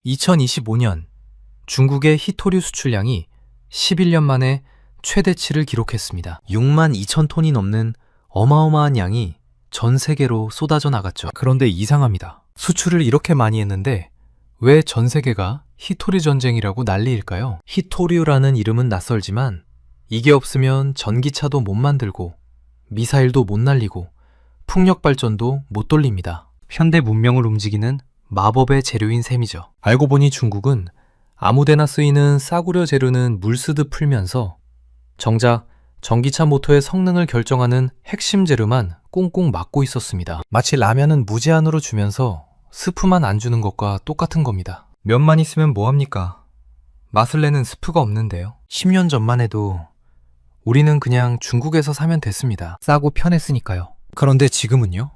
2025년 중국의 히토류 수출량이 11년 만에 최대치를 기록했습니다. 6만 2천 톤이 넘는 어마어마한 양이 전 세계로 쏟아져 나갔죠. 그런데 이상합니다. 수출을 이렇게 많이 했는데 왜 전 세계가 히토류 전쟁이라고 난리일까요? 히토류라는 이름은 낯설지만 이게 없으면 전기차도 못 만들고 미사일도 못 날리고 풍력 발전도 못 돌립니다. 현대 문명을 움직이는 마법의 재료인 셈이죠. 알고 보니 중국은 아무데나 쓰이는 싸구려 재료는 물 쓰듯 풀면서 정작 전기차 모터의 성능을 결정하는 핵심 재료만 꽁꽁 막고 있었습니다. 마치 라면은 무제한으로 주면서 스프만 안 주는 것과 똑같은 겁니다. 면만 있으면 뭐합니까? 맛을 내는 스프가 없는데요. 10년 전만 해도 우리는 그냥 중국에서 사면 됐습니다. 싸고 편했으니까요. 그런데 지금은요?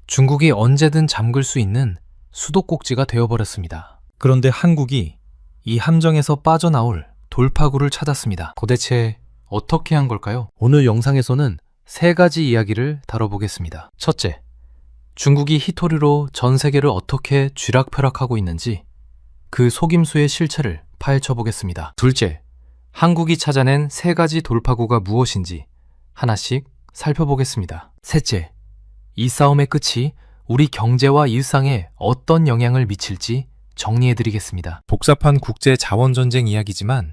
중국이 언제든 잠글 수 있는 수도꼭지가 되어버렸습니다. 그런데 한국이 이 함정에서 빠져나올 돌파구를 찾았습니다. 도대체 어떻게 한 걸까요? 오늘 영상에서는 3가지 이야기를 다뤄보겠습니다. 첫째, 중국이 히토류로 전 세계를 어떻게 쥐락펴락하고 있는지 그 속임수의 실체를 파헤쳐 보겠습니다. 둘째, 한국이 찾아낸 3가지 돌파구가 무엇인지 하나씩 살펴보겠습니다. 셋째, 이 싸움의 끝이 우리 경제와 일상에 어떤 영향을 미칠지 정리해드리겠습니다. 복잡한 국제 자원전쟁 이야기지만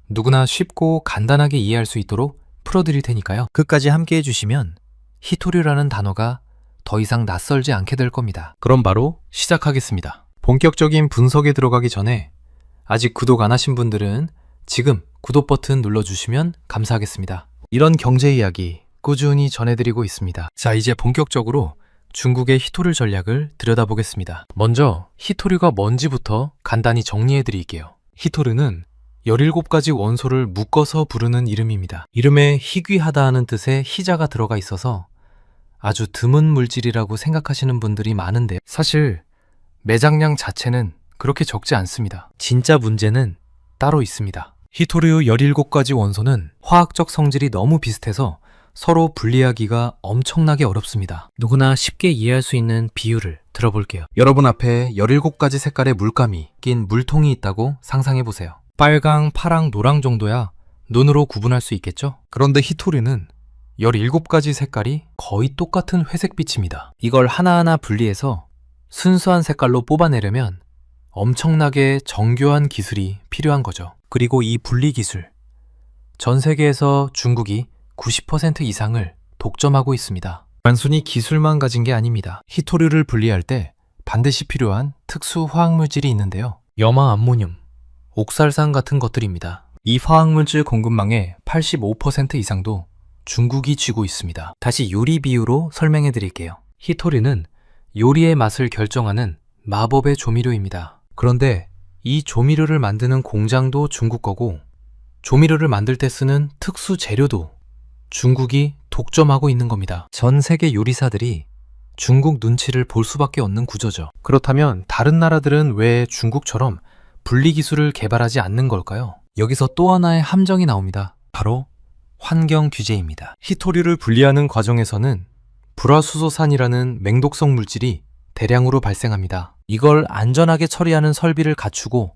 누구나 쉽고 간단하게 이해할 수 있도록 풀어드릴 테니까요. 끝까지 함께 해주시면 히토류라는 단어가 더 이상 낯설지 않게 될 겁니다. 그럼 바로 시작하겠습니다. 본격적인 분석에 들어가기 전에 아직 구독 안 하신 분들은 지금 구독 버튼 눌러주시면 감사하겠습니다. 이런 경제 이야기 꾸준히 전해드리고 있습니다. 자, 이제 본격적으로 중국의 히토류 전략을 들여다보겠습니다. 먼저 히토류가 뭔지부터 간단히 정리해드릴게요. 히토류는 17가지 원소를 묶어서 부르는 이름입니다. 이름에 희귀하다는 뜻의 희자가 들어가 있어서 아주 드문 물질이라고 생각하시는 분들이 많은데 사실 매장량 자체는 그렇게 적지 않습니다. 진짜 문제는 따로 있습니다. 히토류 17가지 원소는 화학적 성질이 너무 비슷해서 서로 분리하기가 엄청나게 어렵습니다. 누구나 쉽게 이해할 수 있는 비유를 들어볼게요. 여러분 앞에 17가지 색깔의 물감이 낀 물통이 있다고 상상해보세요. 빨강, 파랑, 노랑 정도야 눈으로 구분할 수 있겠죠? 그런데 히토류는 17가지 색깔이 거의 똑같은 회색빛입니다. 이걸 하나하나 분리해서 순수한 색깔로 뽑아내려면 엄청나게 정교한 기술이 필요한 거죠. 그리고 이 분리 기술, 전 세계에서 중국이 90% 이상을 독점하고 있습니다. 단순히 기술만 가진 게 아닙니다. 히토류를 분리할 때 반드시 필요한 특수 화학물질이 있는데요. 염화 암모늄, 옥살산 같은 것들입니다. 이 화학물질 공급망의 85% 이상도 중국이 쥐고 있습니다. 다시 요리 비유로 설명해 드릴게요. 히토류는 요리의 맛을 결정하는 마법의 조미료입니다. 그런데 이 조미료를 만드는 공장도 중국 거고 조미료를 만들 때 쓰는 특수 재료도 중국이 독점하고 있는 겁니다. 전 세계 요리사들이 중국 눈치를 볼 수밖에 없는 구조죠. 그렇다면 다른 나라들은 왜 중국처럼 분리 기술을 개발하지 않는 걸까요? 여기서 또 하나의 함정이 나옵니다. 바로 환경 규제입니다. 히토류를 분리하는 과정에서는 불화수소산이라는 맹독성 물질이 대량으로 발생합니다. 이걸 안전하게 처리하는 설비를 갖추고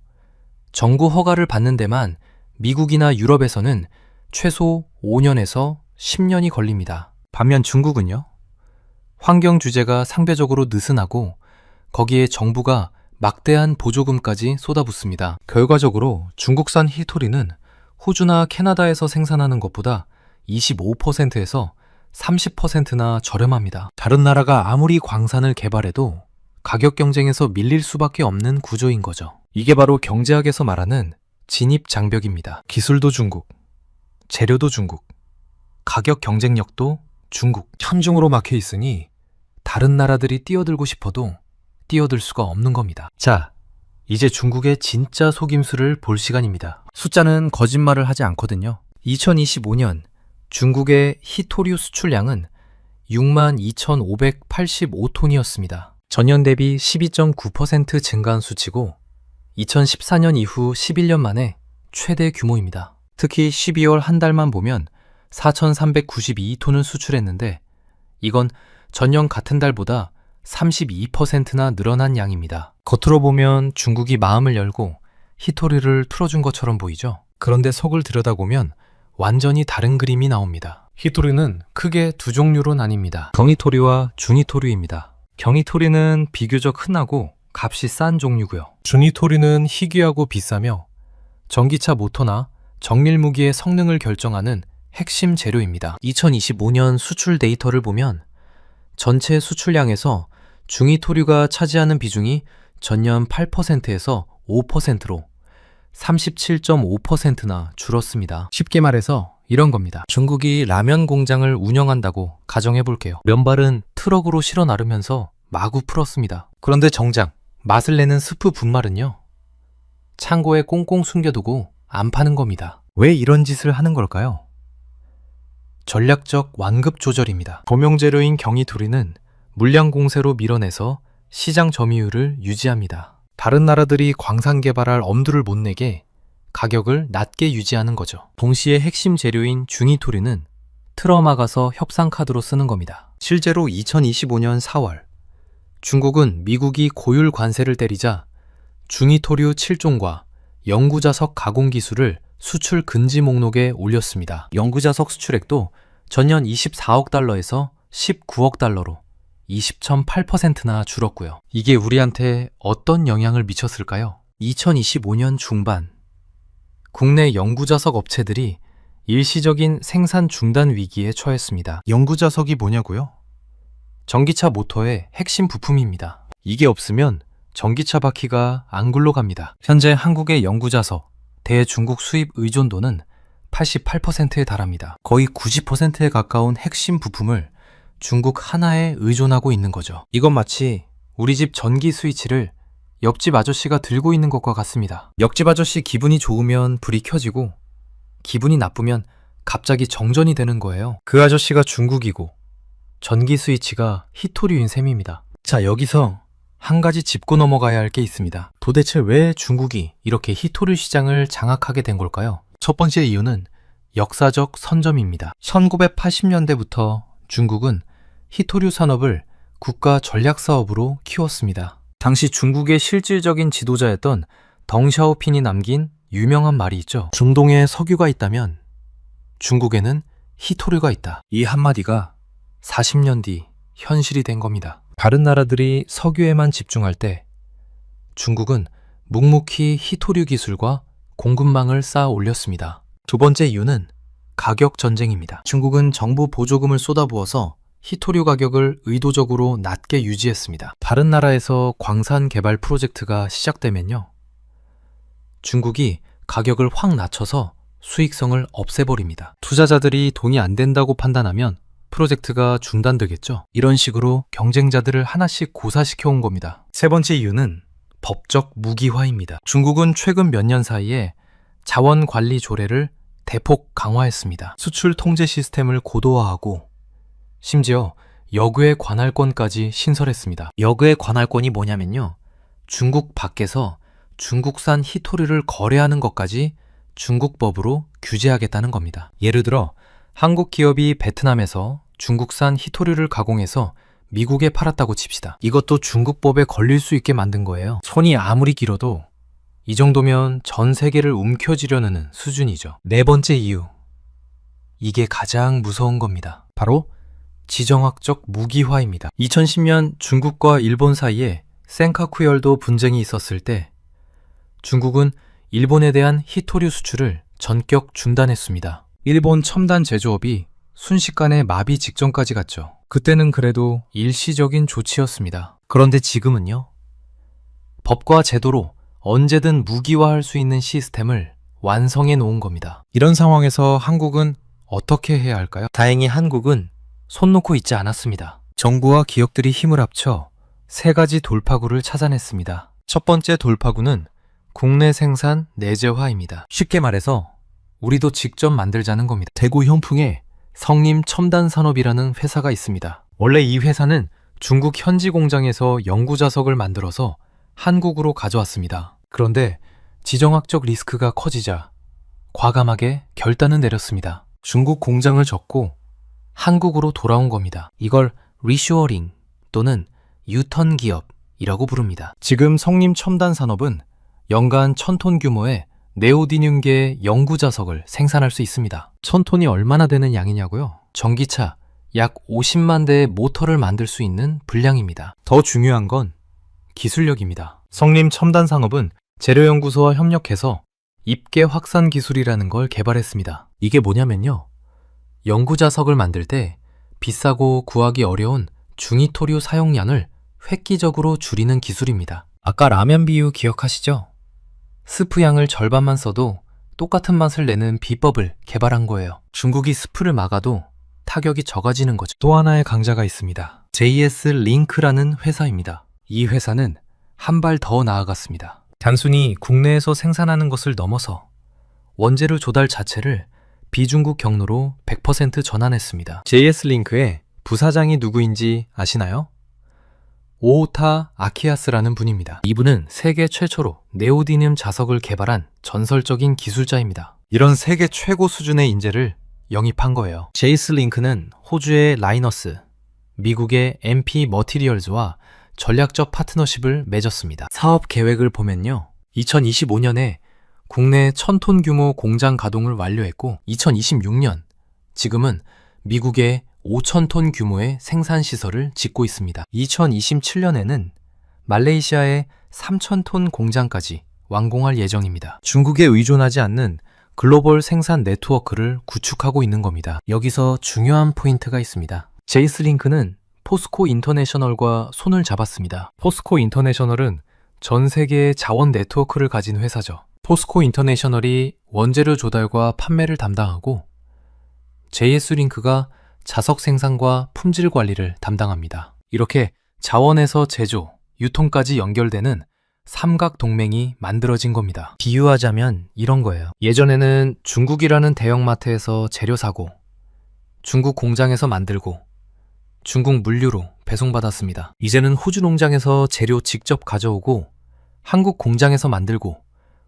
정부 허가를 받는 데만 미국이나 유럽에서는 최소 5년에서 10년이 걸립니다. 반면 중국은요? 환경 규제가 상대적으로 느슨하고 거기에 정부가 막대한 보조금까지 쏟아붓습니다. 결과적으로 중국산 히토류는 호주나 캐나다에서 생산하는 것보다 25%에서 30%나 저렴합니다. 다른 나라가 아무리 광산을 개발해도 가격 경쟁에서 밀릴 수밖에 없는 구조인 거죠. 이게 바로 경제학에서 말하는 진입장벽입니다. 기술도 중국, 재료도 중국, 가격 경쟁력도 중국. 현중으로 막혀 있으니 다른 나라들이 뛰어들고 싶어도 뛰어들 수가 없는 겁니다. 자, 이제 중국의 진짜 속임수를 볼 시간입니다. 숫자는 거짓말을 하지 않거든요. 2025년 중국의 히토류 수출량은 62,585톤이었습니다. 전년 대비 12.9% 증가한 수치고 2014년 이후 11년 만에 최대 규모입니다. 특히 12월 한 달만 보면 4,392톤을 수출했는데 이건 전년 같은 달보다 32%나 늘어난 양입니다. 겉으로 보면 중국이 마음을 열고 히토류를 틀어준 것처럼 보이죠? 그런데 속을 들여다보면 완전히 다른 그림이 나옵니다. 히토류는 크게 두 종류로 나뉩니다. 경히토류와 중히토류입니다. 경히토류는 비교적 흔하고 값이 싼 종류고요. 중히토류는 희귀하고 비싸며 전기차 모터나 정밀 무기의 성능을 결정하는 핵심 재료입니다. 2025년 수출 데이터를 보면 전체 수출량에서 중히토류가 차지하는 비중이 전년 8%에서 5%로 37.5%나 줄었습니다. 쉽게 말해서 이런 겁니다. 중국이 라면 공장을 운영한다고 가정해 볼게요. 면발은 트럭으로 실어 나르면서 마구 풀었습니다. 그런데 정작 맛을 내는 스프 분말은요, 창고에 꽁꽁 숨겨두고 안 파는 겁니다. 왜 이런 짓을 하는 걸까요? 전략적 완급 조절입니다. 범용재료인 경히토류는 물량 공세로 밀어내서 시장 점유율을 유지합니다. 다른 나라들이 광산 개발할 엄두를 못 내게 가격을 낮게 유지하는 거죠. 동시에 핵심 재료인 중히토류는 틀어 막아서 협상 카드로 쓰는 겁니다. 실제로 2025년 4월 중국은 미국이 고율 관세를 때리자 중히토류 7종과 영구자석 가공 기술을 수출 금지 목록에 올렸습니다. 영구자석 수출액도 전년 24억 달러에서 19억 달러로 20.8%나 줄었고요. 이게 우리한테 어떤 영향을 미쳤을까요? 2025년 중반 국내 영구자석 업체들이 일시적인 생산 중단 위기에 처했습니다. 영구자석이 뭐냐고요? 전기차 모터의 핵심 부품입니다. 이게 없으면 전기차 바퀴가 안 굴러갑니다. 현재 한국의 영구자석 대중국 수입 의존도는 88%에 달합니다. 거의 90%에 가까운 핵심 부품을 중국 하나에 의존하고 있는 거죠. 이건 마치 우리 집 전기 스위치를 옆집 아저씨가 들고 있는 것과 같습니다. 옆집 아저씨 기분이 좋으면 불이 켜지고 기분이 나쁘면 갑자기 정전이 되는 거예요. 그 아저씨가 중국이고 전기 스위치가 히토류인 셈입니다. 자, 여기서 한 가지 짚고 넘어가야 할 게 있습니다. 도대체 왜 중국이 이렇게 히토류 시장을 장악하게 된 걸까요? 첫 번째 이유는 역사적 선점입니다. 1980년대부터 중국은 히토류 산업을 국가 전략 사업으로 키웠습니다. 당시 중국의 실질적인 지도자였던 덩샤오핀이 남긴 유명한 말이 있죠. 중동에 석유가 있다면 중국에는 히토류가 있다. 이 한마디가 40년 뒤 현실이 된 겁니다. 다른 나라들이 석유에만 집중할 때 중국은 묵묵히 히토류 기술과 공급망을 쌓아 올렸습니다. 두 번째 이유는 가격 전쟁입니다. 중국은 정부 보조금을 쏟아부어서 히토류 가격을 의도적으로 낮게 유지했습니다. 다른 나라에서 광산 개발 프로젝트가 시작되면요, 중국이 가격을 확 낮춰서 수익성을 없애버립니다. 투자자들이 돈이 안 된다고 판단하면 프로젝트가 중단되겠죠. 이런 식으로 경쟁자들을 하나씩 고사시켜 온 겁니다. 세 번째 이유는 법적 무기화입니다. 중국은 최근 몇 년 사이에 자원 관리 조례를 대폭 강화했습니다. 수출 통제 시스템을 고도화하고 심지어 역외 관할권까지 신설했습니다. 역외 관할권이 뭐냐면요, 중국 밖에서 중국산 히토류를 거래하는 것까지 중국법으로 규제하겠다는 겁니다. 예를 들어 한국 기업이 베트남에서 중국산 히토류를 가공해서 미국에 팔았다고 칩시다. 이것도 중국법에 걸릴 수 있게 만든 거예요. 손이 아무리 길어도 이 정도면 전 세계를 움켜쥐려는 수준이죠. 네 번째 이유, 이게 가장 무서운 겁니다. 바로 지정학적 무기화입니다. 2010년 중국과 일본 사이에 센카쿠열도 분쟁이 있었을 때 중국은 일본에 대한 히토류 수출을 전격 중단했습니다. 일본 첨단 제조업이 순식간에 마비 직전까지 갔죠. 그때는 그래도 일시적인 조치였습니다. 그런데 지금은요, 법과 제도로 언제든 무기화할 수 있는 시스템을 완성해 놓은 겁니다. 이런 상황에서 한국은 어떻게 해야 할까요? 다행히 한국은 손 놓고 있지 않았습니다. 정부와 기업들이 힘을 합쳐 세 가지 돌파구를 찾아냈습니다. 첫 번째 돌파구는 국내 생산 내재화입니다. 쉽게 말해서 우리도 직접 만들자는 겁니다. 대구 현풍에 성림 첨단산업이라는 회사가 있습니다. 원래 이 회사는 중국 현지 공장에서 영구자석을 만들어서 한국으로 가져왔습니다. 그런데 지정학적 리스크가 커지자 과감하게 결단을 내렸습니다. 중국 공장을 접고 한국으로 돌아온 겁니다. 이걸 리쇼어링 또는 유턴 기업이라고 부릅니다. 지금 성림 첨단 산업은 연간 1000톤 규모의 네오디듐계 영구 자석을 생산할 수 있습니다. 1000톤이 얼마나 되는 양이냐고요? 전기차 약 50만 대의 모터를 만들 수 있는 분량입니다. 더 중요한 건 기술력입니다. 성림 첨단 산업은 재료연구소와 협력해서 입계 확산 기술이라는 걸 개발했습니다. 이게 뭐냐면요. 영구 자석을 만들 때 비싸고 구하기 어려운 중이토류 사용량을 획기적으로 줄이는 기술입니다. 아까 라면 비유 기억하시죠? 스프 양을 절반만 써도 똑같은 맛을 내는 비법을 개발한 거예요. 중국이 스프를 막아도 타격이 적어지는 거죠. 또 하나의 강자가 있습니다. JS 링크라는 회사입니다. 이 회사는 한 발 더 나아갔습니다. 단순히 국내에서 생산하는 것을 넘어서 원재료 조달 자체를 비중국 경로로 100% 전환했습니다. JS 링크의 부사장이 누구인지 아시나요? 오오타 아키야스라는 분입니다. 이분은 세계 최초로 네오디듐 자석을 개발한 전설적인 기술자입니다. 이런 세계 최고 수준의 인재를 영입한 거예요. JS 링크는 호주의 라이너스, 미국의 MP 머티리얼즈와 전략적 파트너십을 맺었습니다. 사업 계획을 보면요. 2025년에 국내 1000톤 규모 공장 가동을 완료했고 2026년 지금은 미국의 5000톤 규모의 생산시설을 짓고 있습니다. 2027년에는 말레이시아의 3000톤 공장까지 완공할 예정입니다. 중국에 의존하지 않는 글로벌 생산 네트워크를 구축하고 있는 겁니다. 여기서 중요한 포인트가 있습니다. 제이스링크는 포스코 인터내셔널과 손을 잡았습니다. 포스코 인터내셔널은 전 세계의 자원 네트워크를 가진 회사죠. 포스코 인터내셔널이 원재료 조달과 판매를 담당하고 JS링크가 자석 생산과 품질 관리를 담당합니다. 이렇게 자원에서 제조, 유통까지 연결되는 삼각 동맹이 만들어진 겁니다. 비유하자면 이런 거예요. 예전에는 중국이라는 대형마트에서 재료 사고 중국 공장에서 만들고 중국 물류로 배송받았습니다. 이제는 호주 농장에서 재료 직접 가져오고 한국 공장에서 만들고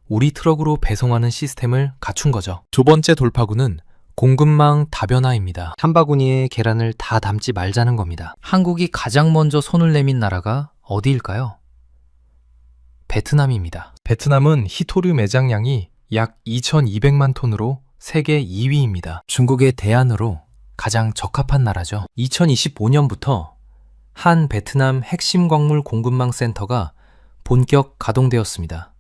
우리 트럭으로 배송하는 시스템을 갖춘 거죠. 두 번째 돌파구는 공급망 다변화입니다. 한 바구니에 계란을 다 담지 말자는 겁니다. 한국이 가장 먼저 손을 내민 나라가 어디일까요? 베트남입니다. 베트남은 히토류 매장량이 약 2200만 톤으로 세계 2위입니다. 중국의 대안으로 가장 적합한 나라죠. 2025년부터 한 베트남 핵심 광물 공급망 센터가 본격 가동되었습니다.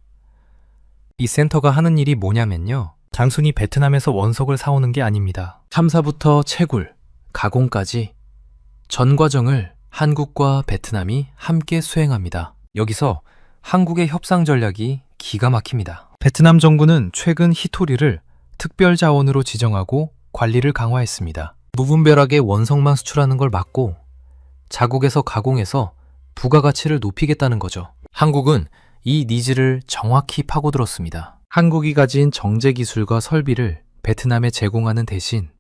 이 센터가 하는 일이 뭐냐면요. 단순히 베트남에서 원석을 사오는 게 아닙니다. 탐사부터 채굴, 가공까지 전 과정을 한국과 베트남이 함께 수행합니다. 여기서 한국의 협상 전략이 기가 막힙니다. 베트남 정부는 최근 히토리를 특별 자원으로 지정하고 관리를 강화했습니다. 무분별하게 원석만 수출하는 걸 막고 자국에서 가공해서 부가가치를 높이겠다는 거죠. 한국은 이 니즈를 정확히 파고들었습니다. 한국이 가진 정제 기술과 설비를 베트남에 제공하는 대신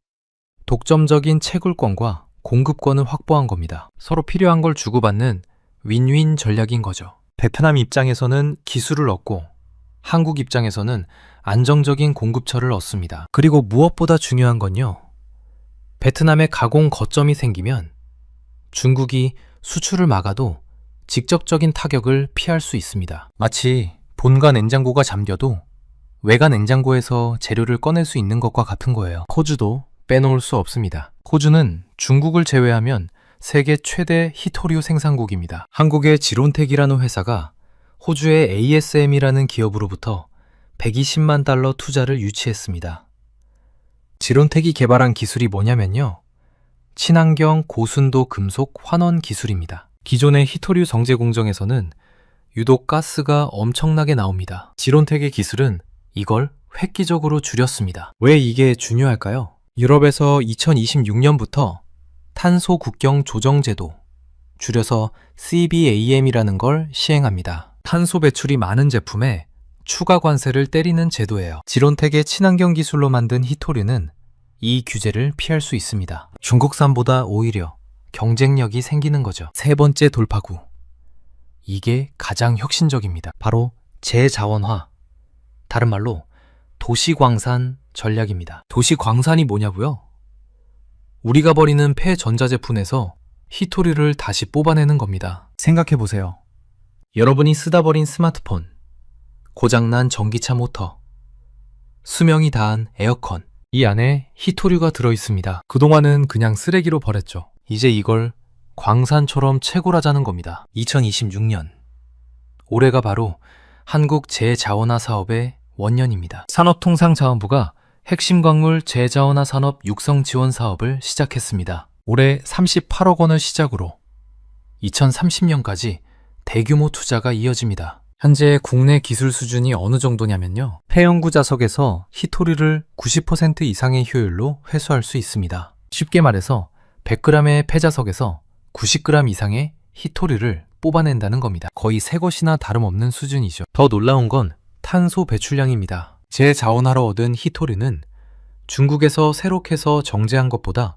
독점적인 채굴권과 공급권을 확보한 겁니다. 서로 필요한 걸 주고받는 윈윈 전략인 거죠. 베트남 입장에서는 기술을 얻고 한국 입장에서는 안정적인 공급처를 얻습니다. 그리고 무엇보다 중요한 건요. 베트남에 가공 거점이 생기면 중국이 수출을 막아도 직접적인 타격을 피할 수 있습니다. 마치 본가 냉장고가 잠겨도 외가 냉장고에서 재료를 꺼낼 수 있는 것과 같은 거예요. 호주도 빼놓을 수 없습니다. 호주는 중국을 제외하면 세계 최대 히토류 생산국입니다. 한국의 지론텍이라는 회사가 호주의 ASM이라는 기업으로부터 120만 달러 투자를 유치했습니다. 지론텍이 개발한 기술이 뭐냐면요. 친환경 고순도 금속 환원 기술입니다. 기존의 히토류 정제 공정에서는 유독 가스가 엄청나게 나옵니다. 지론텍의 기술은 이걸 획기적으로 줄였습니다. 왜 이게 중요할까요? 유럽에서 2026년부터 탄소 국경 조정 제도, 줄여서 CBAM이라는 걸 시행합니다. 탄소 배출이 많은 제품에 추가 관세를 때리는 제도예요. 지론텍의 친환경 기술로 만든 히토류는 이 규제를 피할 수 있습니다. 중국산보다 오히려 경쟁력이 생기는 거죠. 세 번째 돌파구. 이게 가장 혁신적입니다. 바로 재자원화. 다른 말로 도시광산 전략입니다. 도시광산이 뭐냐고요? 우리가 버리는 폐전자제품에서 히토류를 다시 뽑아내는 겁니다. 생각해보세요. 여러분이 쓰다 버린 스마트폰, 고장난 전기차 모터, 수명이 다한 에어컨, 이 안에 히토류가 들어있습니다. 그동안은 그냥 쓰레기로 버렸죠. 이제 이걸 광산처럼 채굴하자는 겁니다. 2026년, 올해가 바로 한국 재자원화 사업의 원년입니다. 산업통상자원부가 핵심 광물 재자원화 산업 육성 지원 사업을 시작했습니다. 올해 38억 원을 시작으로 2030년까지 대규모 투자가 이어집니다. 현재 국내 기술 수준이 어느 정도냐면요. 폐연구 자석에서 히토류를 90% 이상의 효율로 회수할 수 있습니다. 쉽게 말해서 100g의 폐자석에서 90g 이상의 히토류를 뽑아낸다는 겁니다. 거의 새 것이나 다름없는 수준이죠. 더 놀라운 건 탄소 배출량입니다. 재자원하러 얻은 히토류는 중국에서 새로 캐서 정제한 것보다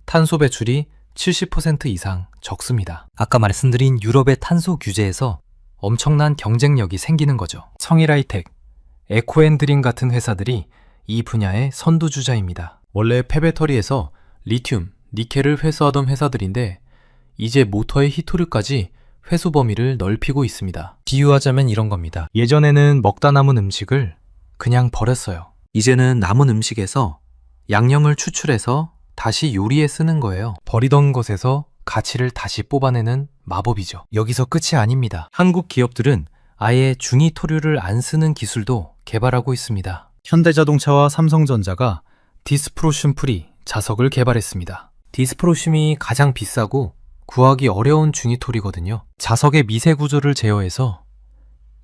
탄소 배출이 70% 이상 적습니다. 아까 말씀드린 유럽의 탄소 규제에서 엄청난 경쟁력이 생기는 거죠. 성일하이텍, 에코앤드림 같은 회사들이 이 분야의 선두주자입니다. 원래 폐배터리에서 리튬, 니켈을 회수하던 회사들인데 이제 모터의 히토류까지 회수 범위를 넓히고 있습니다. 비유하자면 이런 겁니다. 예전에는 먹다 남은 음식을 그냥 버렸어요. 이제는 남은 음식에서 양념을 추출해서 다시 요리에 쓰는 거예요. 버리던 것에서 가치를 다시 뽑아내는 마법이죠. 여기서 끝이 아닙니다. 한국 기업들은 아예 중히토류를 안 쓰는 기술도 개발하고 있습니다. 현대자동차와 삼성전자가 디스프로슘 프리 자석을 개발했습니다. 디스프로슘이 가장 비싸고 구하기 어려운 중히토류거든요. 자석의 미세 구조를 제어해서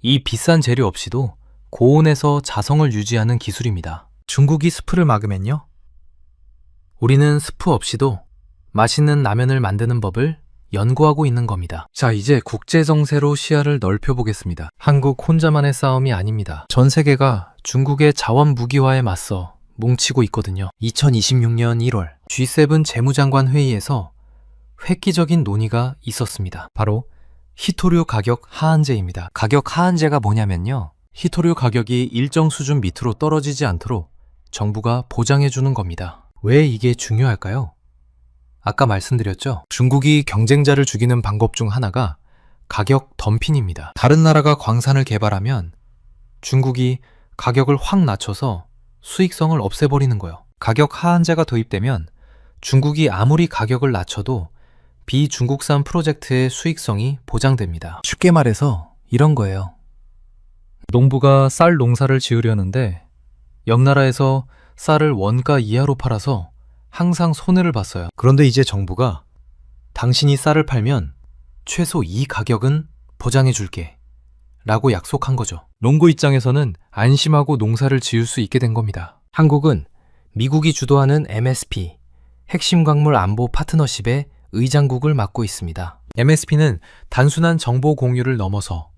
이 비싼 재료 없이도 고온에서 자성을 유지하는 기술입니다. 중국이 스프를 막으면요, 우리는 스프 없이도 맛있는 라면을 만드는 법을 연구하고 있는 겁니다. 자, 이제 국제정세로 시야를 넓혀보겠습니다. 한국 혼자만의 싸움이 아닙니다. 전 세계가 중국의 자원 무기화에 맞서 뭉치고 있거든요. 2026년 1월 G7 재무장관 회의에서 획기적인 논의가 있었습니다. 바로 히토류 가격 하한제입니다. 가격 하한제가 뭐냐면요, 히토류 가격이 일정 수준 밑으로 떨어지지 않도록 정부가 보장해주는 겁니다. 왜 이게 중요할까요? 아까 말씀드렸죠? 중국이 경쟁자를 죽이는 방법 중 하나가 가격 덤핑입니다. 다른 나라가 광산을 개발하면 중국이 가격을 확 낮춰서 수익성을 없애버리는 거예요. 가격 하한제가 도입되면 중국이 아무리 가격을 낮춰도 비중국산 프로젝트의 수익성이 보장됩니다. 쉽게 말해서 이런 거예요. 농부가 쌀 농사를 지으려는데 옆 나라에서 쌀을 원가 이하로 팔아서 항상 손해를 봤어요. 그런데 이제 정부가 당신이 쌀을 팔면 최소 이 가격은 보장해 줄게 라고 약속한 거죠. 농구 입장에서는 안심하고 농사를 지을 수 있게 된 겁니다. 한국은 미국이 주도하는 MSP, 핵심 광물 안보 파트너십의 의장국을 맡고 있습니다. MSP는 단순한 정보 공유를 넘어서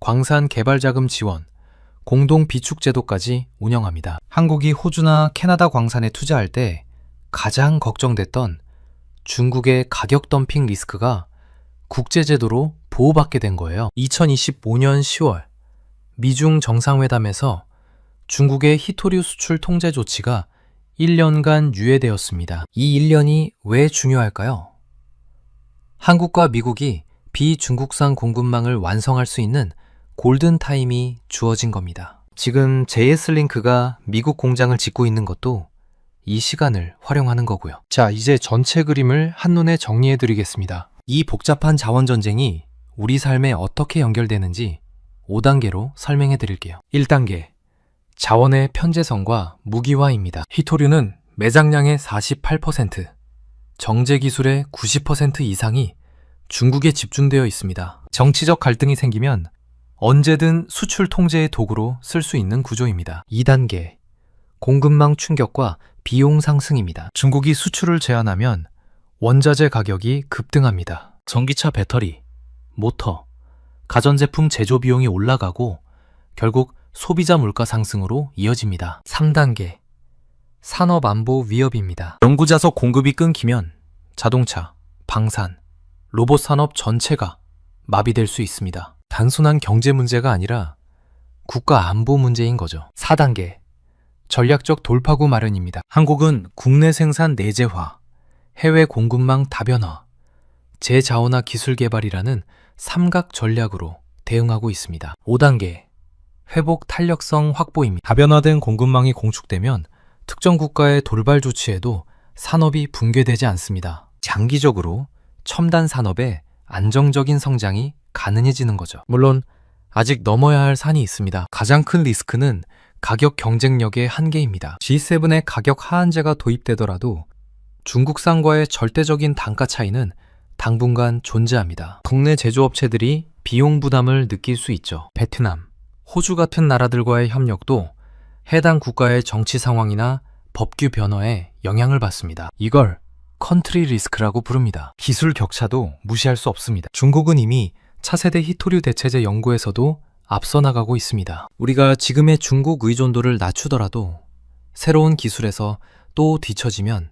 광산 개발 자금 지원, 공동 비축 제도까지 운영합니다. 한국이 호주나 캐나다 광산에 투자할 때 가장 걱정됐던 중국의 가격 덤핑 리스크가 국제제도로 보호받게 된 거예요. 2025년 10월 미중 정상회담에서 중국의 히토류 수출 통제 조치가 1년간 유예되었습니다. 이 1년이 왜 중요할까요? 한국과 미국이 비중국산 공급망을 완성할 수 있는 골든타임이 주어진 겁니다. 지금 JS링크가 미국 공장을 짓고 있는 것도 이 시간을 활용하는 거고요. 자, 이제 전체 그림을 한눈에 정리해 드리겠습니다. 이 복잡한 자원 전쟁이 우리 삶에 어떻게 연결되는지 5단계로 설명해 드릴게요. 1단계, 자원의 편재성과 무기화입니다. 히토류는 매장량의 48%, 정제 기술의 90% 이상이 중국에 집중되어 있습니다. 정치적 갈등이 생기면 언제든 수출 통제의 도구로 쓸 수 있는 구조입니다. 2단계, 공급망 충격과 비용 상승입니다. 중국이 수출을 제한하면 원자재 가격이 급등합니다. 전기차 배터리, 모터, 가전제품 제조 비용이 올라가고 결국 소비자 물가 상승으로 이어집니다. 3단계, 산업 안보 위협입니다. 연구자석 공급이 끊기면 자동차, 방산, 로봇 산업 전체가 마비될 수 있습니다. 단순한 경제 문제가 아니라 국가 안보 문제인 거죠. 4단계, 전략적 돌파구 마련입니다. 한국은 국내 생산 내재화, 해외 공급망 다변화, 제자원화 기술 개발이라는 삼각 전략으로 대응하고 있습니다. 5단계 회복 탄력성 확보입니다. 다변화된 공급망이 공축되면 특정 국가의 돌발 조치에도 산업이 붕괴되지 않습니다. 장기적으로 첨단 산업의 안정적인 성장이 가능해지는 거죠. 물론 아직 넘어야 할 산이 있습니다. 가장 큰 리스크는 가격 경쟁력의 한계입니다. G7의 가격 하한제가 도입되더라도 중국산과의 절대적인 단가 차이는 당분간 존재합니다. 국내 제조업체들이 비용 부담을 느낄 수 있죠. 베트남, 호주 같은 나라들과의 협력도 해당 국가의 정치 상황이나 법규 변화에 영향을 받습니다. 이걸 컨트리 리스크라고 부릅니다. 기술 격차도 무시할 수 없습니다. 중국은 이미 차세대 히토류 대체제 연구에서도 앞서 나가고 있습니다. 우리가 지금의 중국 의존도를 낮추더라도 새로운 기술에서 또 뒤처지면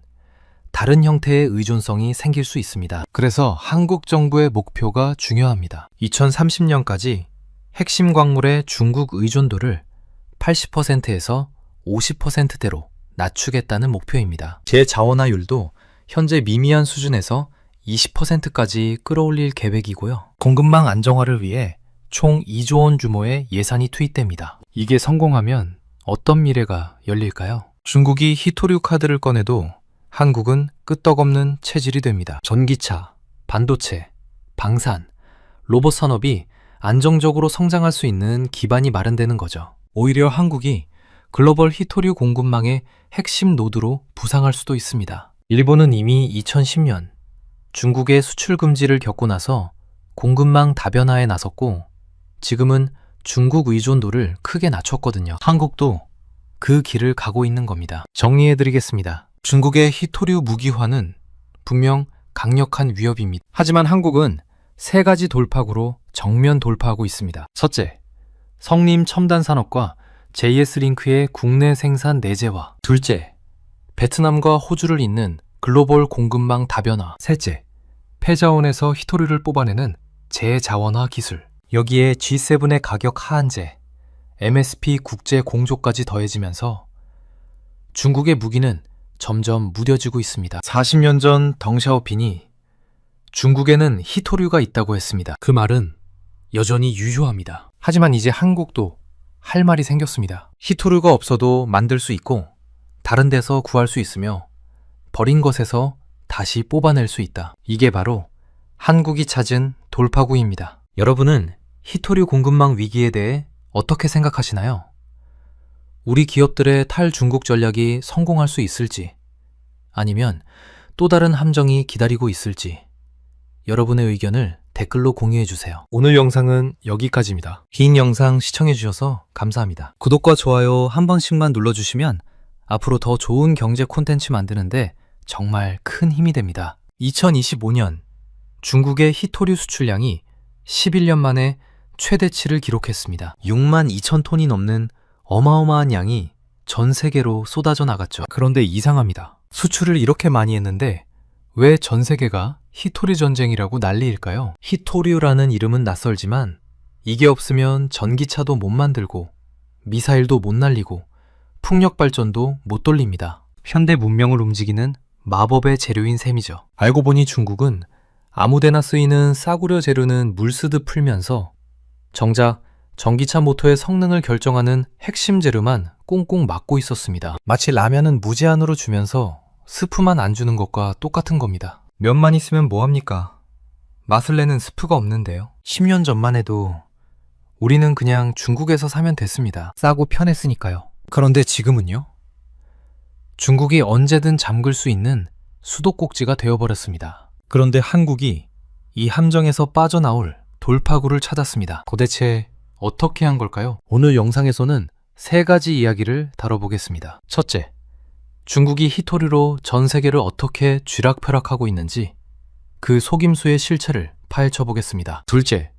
다른 형태의 의존성이 생길 수 있습니다. 그래서 한국 정부의 목표가 중요합니다. 2030년까지 핵심 광물의 중국 의존도를 80%에서 50%대로 낮추겠다는 목표입니다. 제자원화율도 현재 미미한 수준에서 20%까지 끌어올릴 계획이고요. 공급망 안정화를 위해 총 2조 원 규모의 예산이 투입됩니다. 이게 성공하면 어떤 미래가 열릴까요? 중국이 히토류 카드를 꺼내도 한국은 끄떡없는 체질이 됩니다. 전기차, 반도체, 방산, 로봇 산업이 안정적으로 성장할 수 있는 기반이 마련되는 거죠. 오히려 한국이 글로벌 히토류 공급망의 핵심 노드로 부상할 수도 있습니다. 일본은 이미 2010년 중국의 수출 금지를 겪고 나서 공급망 다변화에 나섰고 지금은 중국 의존도를 크게 낮췄거든요. 한국도 그 길을 가고 있는 겁니다. 정리해드리겠습니다. 중국의 히토류 무기화는 분명 강력한 위협입니다. 하지만 한국은 세 가지 돌파구로 정면 돌파하고 있습니다. 첫째, 성림 첨단 산업과 JS링크의 국내 생산 내재화. 둘째, 베트남과 호주를 잇는 글로벌 공급망 다변화. 셋째, 폐자원에서 히토류를 뽑아내는 제자원화 기술. 여기에 G7의 가격 하한제, MSP 국제 공조까지 더해지면서 중국의 무기는 점점 무뎌지고 있습니다. 40년 전 덩샤오핑이 중국에는 히토류가 있다고 했습니다. 그 말은 여전히 유효합니다. 하지만 이제 한국도 할 말이 생겼습니다. 히토류가 없어도 만들 수 있고 다른 데서 구할 수 있으며 버린 것에서 다시 뽑아낼 수 있다. 이게 바로 한국이 찾은 돌파구입니다. 여러분은 히토류 공급망 위기에 대해 어떻게 생각하시나요? 우리 기업들의 탈중국 전략이 성공할 수 있을지 아니면 또 다른 함정이 기다리고 있을지 여러분의 의견을 댓글로 공유해 주세요. 오늘 영상은 여기까지입니다. 긴 영상 시청해 주셔서 감사합니다. 구독과 좋아요 한 번씩만 눌러주시면 앞으로 더 좋은 경제 콘텐츠 만드는데 정말 큰 힘이 됩니다. 2025년 중국의 히토류 수출량이 11년 만에 최대치를 기록했습니다. 6만 2천 톤이 넘는 어마어마한 양이 전 세계로 쏟아져 나갔죠. 그런데 이상합니다. 수출을 이렇게 많이 했는데 왜 전 세계가 히토류 전쟁이라고 난리일까요? 히토류라는 이름은 낯설지만 이게 없으면 전기차도 못 만들고 미사일도 못 날리고 풍력 발전도 못 돌립니다. 현대 문명을 움직이는 마법의 재료인 셈이죠. 알고 보니 중국은 아무데나 쓰이는 싸구려 재료는 물 쓰듯 풀면서 정작 전기차 모터의 성능을 결정하는 핵심 재료만 꽁꽁 막고 있었습니다. 마치 라면은 무제한으로 주면서 스프만 안 주는 것과 똑같은 겁니다. 면만 있으면 뭐합니까? 맛을 내는 스프가 없는데요. 10년 전만 해도 우리는 그냥 중국에서 사면 됐습니다. 싸고 편했으니까요. 그런데 지금은요? 중국이 언제든 잠글 수 있는 수도꼭지가 되어버렸습니다. 그런데 한국이 이 함정에서 빠져나올 돌파구를 찾았습니다. 도대체 어떻게 한 걸까요? 오늘 영상에서는 세 가지 이야기를 다뤄보겠습니다. 첫째, 중국이 히토류로 전 세계를 어떻게 쥐락펴락하고 있는지 그 속임수의 실체를 파헤쳐 보겠습니다. 둘째,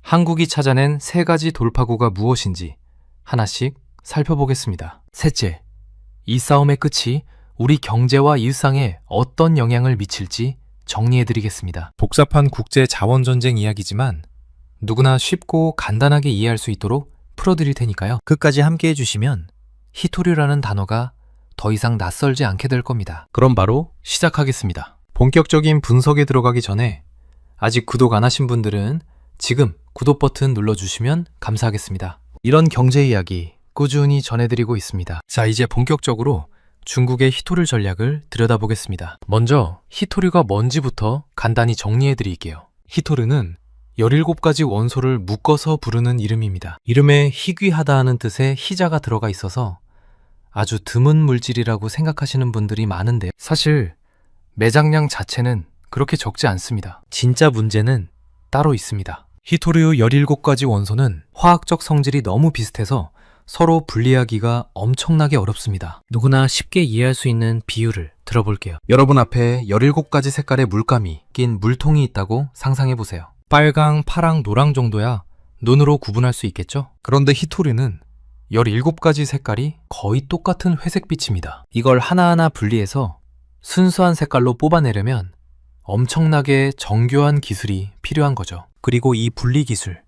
한국이 찾아낸 세 가지 돌파구가 무엇인지 하나씩 살펴보겠습니다. 셋째, 이 싸움의 끝이 우리 경제와 일상에 어떤 영향을 미칠지 정리해드리겠습니다. 복잡한 국제 자원 전쟁 이야기지만 누구나 쉽고 간단하게 이해할 수 있도록 풀어드릴 테니까요. 끝까지 함께 해주시면 히토류라는 단어가 더 이상 낯설지 않게 될 겁니다. 그럼 바로 시작하겠습니다. 본격적인 분석에 들어가기 전에 아직 구독 안 하신 분들은 지금 구독 버튼 눌러주시면 감사하겠습니다. 이런 경제 이야기 꾸준히 전해드리고 있습니다. 자, 이제 본격적으로 중국의 히토류 전략을 들여다보겠습니다. 먼저 히토류가 뭔지부터 간단히 정리해 드릴게요. 히토류는 17가지 원소를 묶어서 부르는 이름입니다. 이름에 희귀하다 하는 뜻의 희자가 들어가 있어서 아주 드문 물질이라고 생각하시는 분들이 많은데 사실 매장량 자체는 그렇게 적지 않습니다. 진짜 문제는 따로 있습니다. 히토류 17가지 원소는 화학적 성질이 너무 비슷해서 서로 분리하기가 엄청나게 어렵습니다. 누구나 쉽게 이해할 수 있는 비유를 들어볼게요. 여러분 앞에 17가지 색깔의 물감이 낀 물통이 있다고 상상해보세요. 빨강, 파랑, 노랑 정도야 눈으로 구분할 수 있겠죠? 그런데 히토류는 17가지 색깔이 거의 똑같은 회색빛입니다. 이걸 하나하나 분리해서 순수한 색깔로 뽑아내려면 엄청나게 정교한 기술이 필요한 거죠. 그리고 이 분리 기술,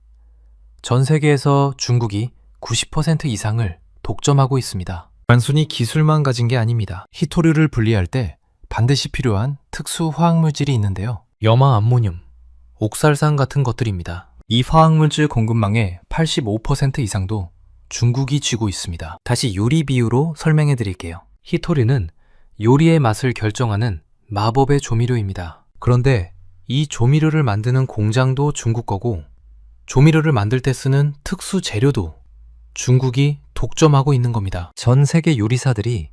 전 세계에서 중국이 90% 이상을 독점하고 있습니다. 단순히 기술만 가진 게 아닙니다. 히토류를 분리할 때 반드시 필요한 특수 화학물질이 있는데요. 염화 암모늄, 옥살산 같은 것들입니다. 이 화학물질 공급망의 85% 이상도 중국이 쥐고 있습니다. 다시 요리 비유로 설명해 드릴게요. 히토류는 요리의 맛을 결정하는 마법의 조미료입니다. 그런데 이 조미료를 만드는 공장도 중국 거고 조미료를 만들 때 쓰는 특수 재료도 중국이 독점하고 있는 겁니다. 전 세계 요리사들이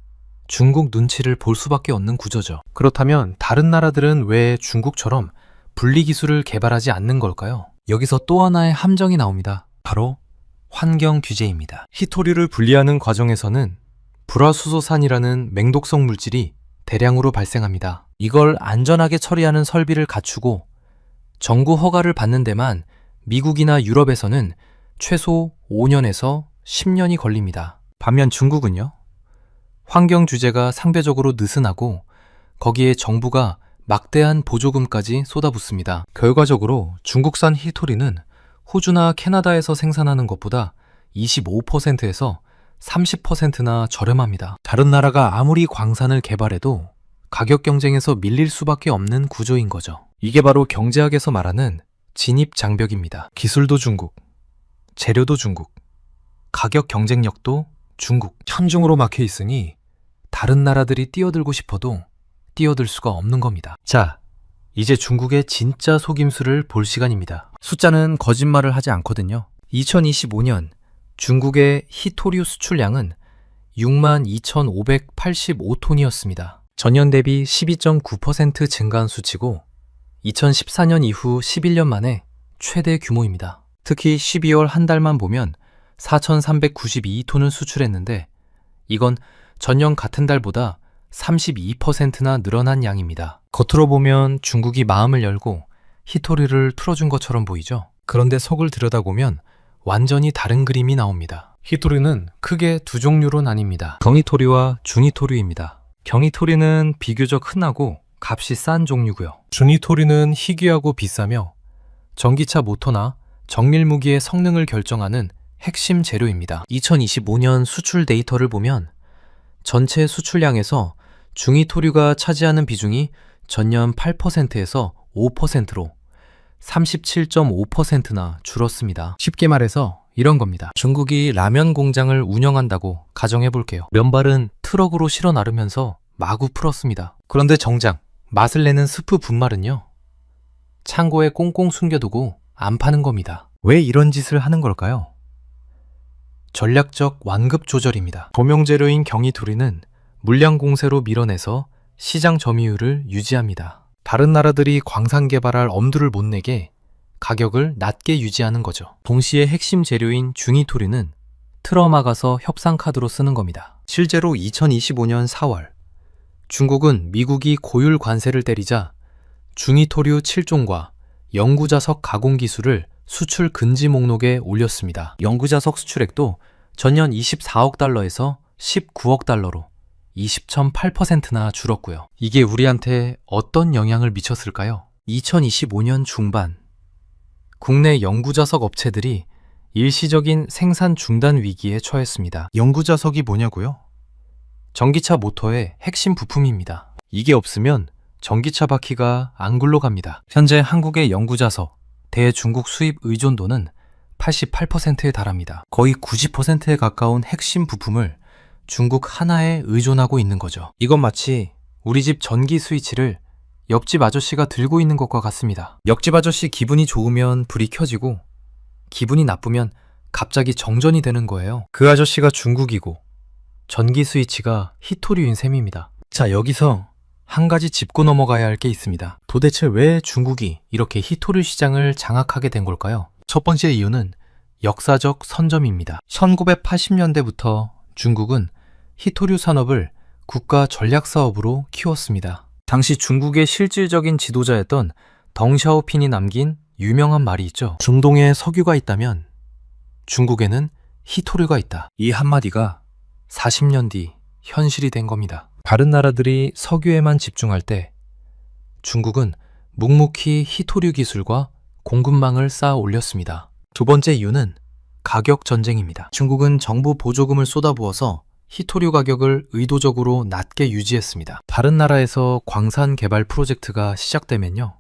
중국 눈치를 볼 수밖에 없는 구조죠. 그렇다면 다른 나라들은 왜 중국처럼 분리 기술을 개발하지 않는 걸까요? 여기서 또 하나의 함정이 나옵니다. 바로 환경 규제입니다. 히토류를 분리하는 과정에서는 불화수소산이라는 맹독성 물질이 대량으로 발생합니다. 이걸 안전하게 처리하는 설비를 갖추고 정부 허가를 받는 데만 미국이나 유럽에서는 최소 5년에서 10년이 걸립니다. 반면 중국은요? 환경 규제가 상대적으로 느슨하고 거기에 정부가 막대한 보조금까지 쏟아붓습니다. 결과적으로 중국산 히토류는 호주나 캐나다에서 생산하는 것보다 25%에서 30%나 저렴합니다. 다른 나라가 아무리 광산을 개발해도 가격 경쟁에서 밀릴 수밖에 없는 구조인 거죠. 이게 바로 경제학에서 말하는 진입장벽입니다. 기술도 중국, 재료도 중국, 가격 경쟁력도 중국. 천중으로 막혀 있으니 다른 나라들이 뛰어들고 싶어도 뛰어들 수가 없는 겁니다. 자, 이제 중국의 진짜 속임수를 볼 시간입니다. 숫자는 거짓말을 하지 않거든요. 2025년 중국의 히토류 수출량은 62,585톤이었습니다. 전년 대비 12.9% 증가한 수치고 2014년 이후 11년 만에 최대 규모입니다. 특히 12월 한 달만 보면 4,392톤을 수출했는데 이건 전년 같은 달보다 32%나 늘어난 양입니다. 겉으로 보면 중국이 마음을 열고 히토류를 틀어준 것처럼 보이죠? 그런데 속을 들여다보면 완전히 다른 그림이 나옵니다. 히토류는 크게 두 종류로 나뉩니다. 경히토류와 중히토류입니다. 경히토류는 비교적 흔하고 값이 싼 종류고요. 중히토류는 희귀하고 비싸며 전기차 모터나 정밀 무기의 성능을 결정하는 핵심 재료입니다. 2025년 수출 데이터를 보면 전체 수출량에서 중히토류가 차지하는 비중이 전년 8%에서 5%로 37.5%나 줄었습니다. 쉽게 말해서 이런 겁니다. 중국이 라면 공장을 운영한다고 가정해 볼게요. 면발은 트럭으로 실어 나르면서 마구 풀었습니다. 그런데 정작 맛을 내는 스프 분말은요, 창고에 꽁꽁 숨겨두고 안 파는 겁니다. 왜 이런 짓을 하는 걸까요? 전략적 완급 조절입니다. 고명재료인 경히토류는 물량 공세로 밀어내서 시장 점유율을 유지합니다. 다른 나라들이 광산 개발할 엄두를 못 내게 가격을 낮게 유지하는 거죠. 동시에 핵심 재료인 중히토류는 틀어막아서 협상 카드로 쓰는 겁니다. 실제로 2025년 4월 중국은 미국이 고율 관세를 때리자 중히토류 7종과 영구자석 가공 기술을 수출 금지 목록에 올렸습니다. 영구자석 수출액도 전년 24억 달러에서 19억 달러로 20.8%나 줄었고요. 이게 우리한테 어떤 영향을 미쳤을까요? 2025년 중반 국내 영구자석 업체들이 일시적인 생산 중단 위기에 처했습니다. 영구자석이 뭐냐고요? 전기차 모터의 핵심 부품입니다. 이게 없으면 전기차 바퀴가 안 굴러갑니다. 현재 한국의 영구자석, 대중국 수입 의존도는 88%에 달합니다. 거의 90%에 가까운 핵심 부품을 중국 하나에 의존하고 있는 거죠. 이건 마치 우리 집 전기 스위치를 옆집 아저씨가 들고 있는 것과 같습니다. 옆집 아저씨 기분이 좋으면 불이 켜지고 기분이 나쁘면 갑자기 정전이 되는 거예요. 그 아저씨가 중국이고 전기 스위치가 히토류인 셈입니다. 자, 여기서 한 가지 짚고 넘어가야 할 게 있습니다. 도대체 왜 중국이 이렇게 히토류 시장을 장악하게 된 걸까요? 첫 번째 이유는 역사적 선점입니다. 1980년대부터 중국은 히토류 산업을 국가 전략 사업으로 키웠습니다. 당시 중국의 실질적인 지도자였던 덩샤오핀이 남긴 유명한 말이 있죠. 중동에 석유가 있다면 중국에는 히토류가 있다. 이 한마디가 40년 뒤 현실이 된 겁니다. 다른 나라들이 석유에만 집중할 때 중국은 묵묵히 히토류 기술과 공급망을 쌓아 올렸습니다. 두 번째 이유는 가격 전쟁입니다. 중국은 정부 보조금을 쏟아부어서 히토류 가격을 의도적으로 낮게 유지했습니다. 다른 나라에서 광산 개발 프로젝트가 시작되면요,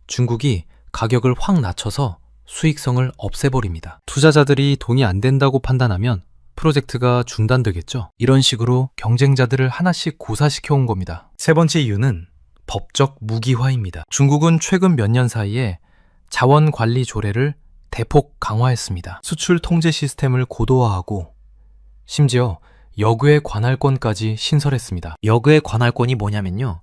중국이 가격을 확 낮춰서 수익성을 없애버립니다. 투자자들이 돈이 안 된다고 판단하면 프로젝트가 중단되겠죠. 이런 식으로 경쟁자들을 하나씩 고사시켜온 겁니다. 세 번째 이유는 법적 무기화입니다. 중국은 최근 몇 년 사이에 자원 관리 조례를 대폭 강화했습니다. 수출 통제 시스템을 고도화하고 심지어 역외 관할권까지 신설했습니다. 역외 관할권이 뭐냐면요,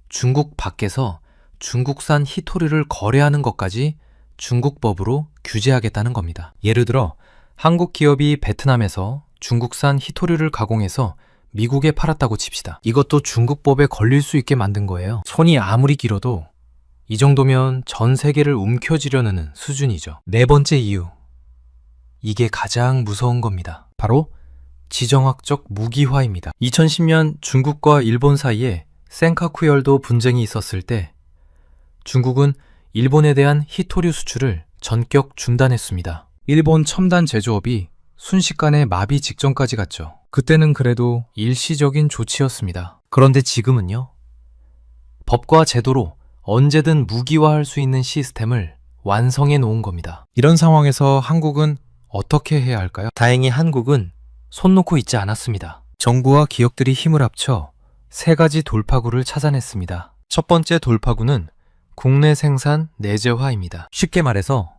중국 밖에서 중국산 히토류를 거래하는 것까지 중국법으로 규제하겠다는 겁니다. 예를 들어 한국 기업이 베트남에서 중국산 히토류를 가공해서 미국에 팔았다고 칩시다. 이것도 중국법에 걸릴 수 있게 만든 거예요. 손이 아무리 길어도 이 정도면 전 세계를 움켜쥐려는 수준이죠. 네 번째 이유, 이게 가장 무서운 겁니다. 바로 지정학적 무기화입니다. 2010년 중국과 일본 사이에 센카쿠열도 분쟁이 있었을 때 중국은 일본에 대한 히토류 수출을 전격 중단했습니다. 일본 첨단 제조업이 순식간에 마비 직전까지 갔죠. 그때는 그래도 일시적인 조치였습니다. 그런데 지금은요, 법과 제도로 언제든 무기화할 수 있는 시스템을 완성해 놓은 겁니다. 이런 상황에서 한국은 어떻게 해야 할까요? 다행히 한국은 손 놓고 있지 않았습니다. 정부와 기업들이 힘을 합쳐 세 가지 돌파구를 찾아냈습니다. 첫 번째 돌파구는 국내 생산 내재화입니다. 쉽게 말해서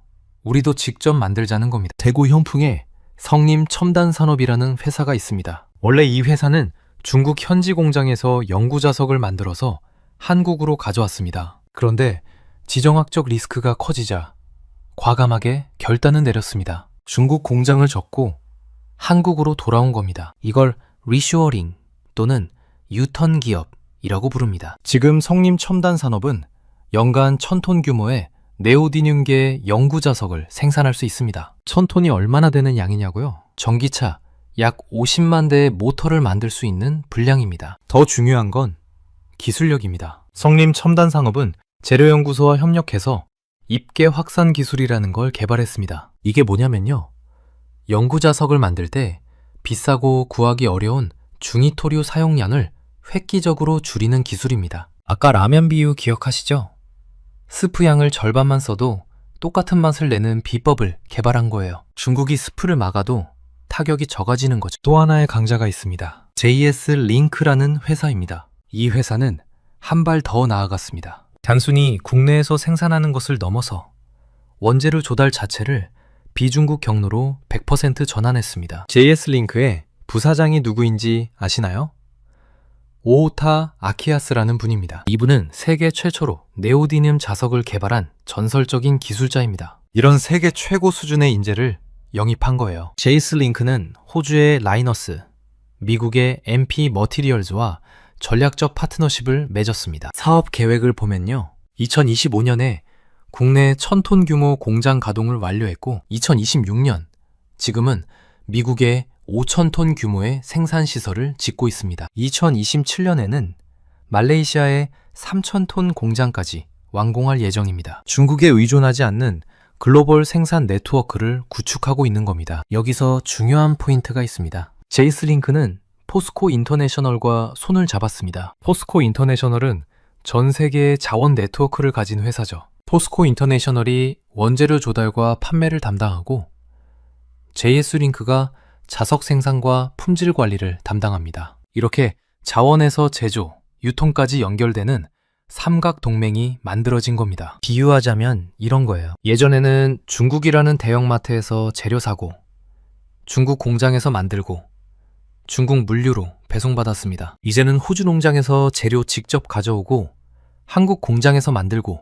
우리도 직접 만들자는 겁니다. 대구 현풍에 성림 첨단산업이라는 회사가 있습니다. 원래 이 회사는 중국 현지 공장에서 영구자석을 만들어서 한국으로 가져왔습니다. 그런데 지정학적 리스크가 커지자 과감하게 결단을 내렸습니다. 중국 공장을 접고 한국으로 돌아온 겁니다. 이걸 리쇼어링 또는 유턴 기업이라고 부릅니다. 지금 성림 첨단산업은 연간 1000톤 규모의 네오디듐계 영구자석을 생산할 수 있습니다. 1000톤이 얼마나 되는 양이냐고요? 전기차 약 50만 대의 모터를 만들 수 있는 분량입니다. 더 중요한 건 기술력입니다. 성림 첨단산업은 재료연구소와 협력해서 입계 확산 기술이라는 걸 개발했습니다. 이게 뭐냐면요, 영구자석을 만들 때 비싸고 구하기 어려운 중히토류 사용량을 획기적으로 줄이는 기술입니다. 아까 라면 비유 기억하시죠? 스프 양을 절반만 써도 똑같은 맛을 내는 비법을 개발한 거예요. 중국이 스프를 막아도 타격이 적어지는 거죠. 또 하나의 강자가 있습니다. JS 링크라는 회사입니다. 이 회사는 한 발 더 나아갔습니다. 단순히 국내에서 생산하는 것을 넘어서 원재료 조달 자체를 비중국 경로로 100% 전환했습니다. JS 링크의 부사장이 누구인지 아시나요? 오오타 아키야스라는 분입니다. 이분은 세계 최초로 네오디듐 자석을 개발한 전설적인 기술자입니다. 이런 세계 최고 수준의 인재를 영입한 거예요. JS 링크는 호주의 라이너스, 미국의 MP 머티리얼즈와 전략적 파트너십을 맺었습니다. 사업 계획을 보면요, 2025년에 국내 1000톤 규모 공장 가동을 완료했고 2026년 지금은 미국의 5000톤 규모의 생산시설을 짓고 있습니다. 2027년에는 말레이시아의 3000톤 공장까지 완공할 예정입니다. 중국에 의존하지 않는 글로벌 생산 네트워크를 구축하고 있는 겁니다. 여기서 중요한 포인트가 있습니다. 제이스링크는 포스코 인터내셔널과 손을 잡았습니다. 포스코 인터내셔널은 전 세계의 자원 네트워크를 가진 회사죠. 포스코 인터내셔널이 원재료 조달과 판매를 담당하고 JS링크가 자석 생산과 품질 관리를 담당합니다. 이렇게 자원에서 제조, 유통까지 연결되는 삼각 동맹이 만들어진 겁니다. 비유하자면 이런 거예요. 예전에는 중국이라는 대형마트에서 재료 사고, 중국 공장에서 만들고, 중국 물류로 배송받았습니다. 이제는 호주 농장에서 재료 직접 가져오고, 한국 공장에서 만들고,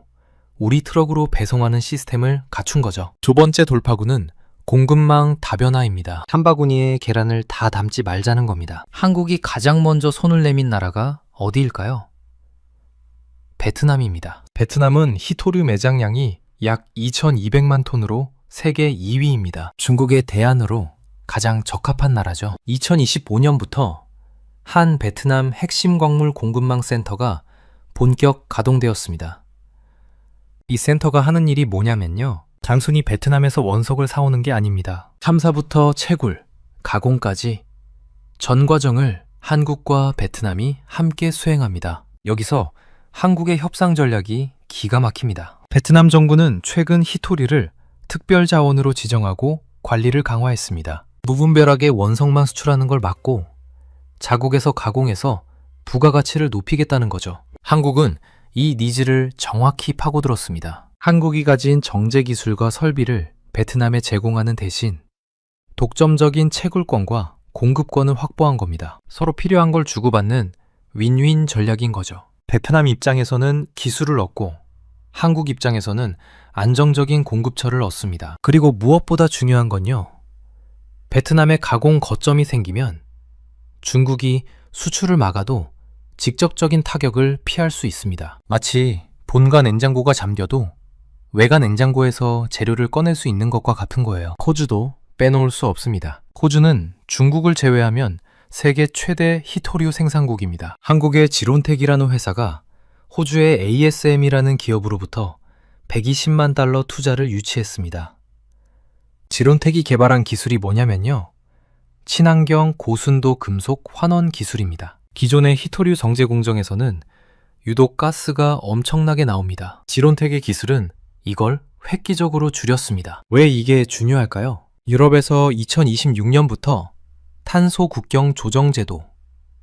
우리 트럭으로 배송하는 시스템을 갖춘 거죠. 두 번째 돌파구는 공급망 다변화입니다. 한 바구니에 계란을 다 담지 말자는 겁니다. 한국이 가장 먼저 손을 내민 나라가 어디일까요? 베트남입니다. 베트남은 히토류 매장량이 약 2,200만 톤으로 세계 2위입니다. 중국의 대안으로 가장 적합한 나라죠. 2025년부터 한 베트남 핵심 광물 공급망 센터가 본격 가동되었습니다. 이 센터가 하는 일이 뭐냐면요. 단순히 베트남에서 원석을 사오는 게 아닙니다. 탐사부터 채굴, 가공까지 전 과정을 한국과 베트남이 함께 수행합니다. 여기서 한국의 협상 전략이 기가 막힙니다. 베트남 정부는 최근 히토리를 특별 자원으로 지정하고 관리를 강화했습니다. 무분별하게 원석만 수출하는 걸 막고 자국에서 가공해서 부가가치를 높이겠다는 거죠. 한국은 이 니즈를 정확히 파고들었습니다. 한국이 가진 정제 기술과 설비를 베트남에 제공하는 대신 독점적인 채굴권과 공급권을 확보한 겁니다. 서로 필요한 걸 주고받는 윈윈 전략인 거죠. 베트남 입장에서는 기술을 얻고 한국 입장에서는 안정적인 공급처를 얻습니다. 그리고 무엇보다 중요한 건요. 베트남에 가공 거점이 생기면 중국이 수출을 막아도 직접적인 타격을 피할 수 있습니다. 마치 본가 냉장고가 잠겨도 외가 냉장고에서 재료를 꺼낼 수 있는 것과 같은 거예요. 호주도 빼놓을 수 없습니다. 호주는 중국을 제외하면 세계 최대 히토류 생산국입니다. 한국의 지론텍이라는 회사가 호주의 ASM이라는 기업으로부터 120만 달러 투자를 유치했습니다. 지론텍이 개발한 기술이 뭐냐면요. 친환경 고순도 금속 환원 기술입니다. 기존의 히토류 정제 공정에서는 유독 가스가 엄청나게 나옵니다. 지론텍의 기술은 이걸 획기적으로 줄였습니다. 왜 이게 중요할까요? 유럽에서 2026년부터 탄소 국경 조정 제도,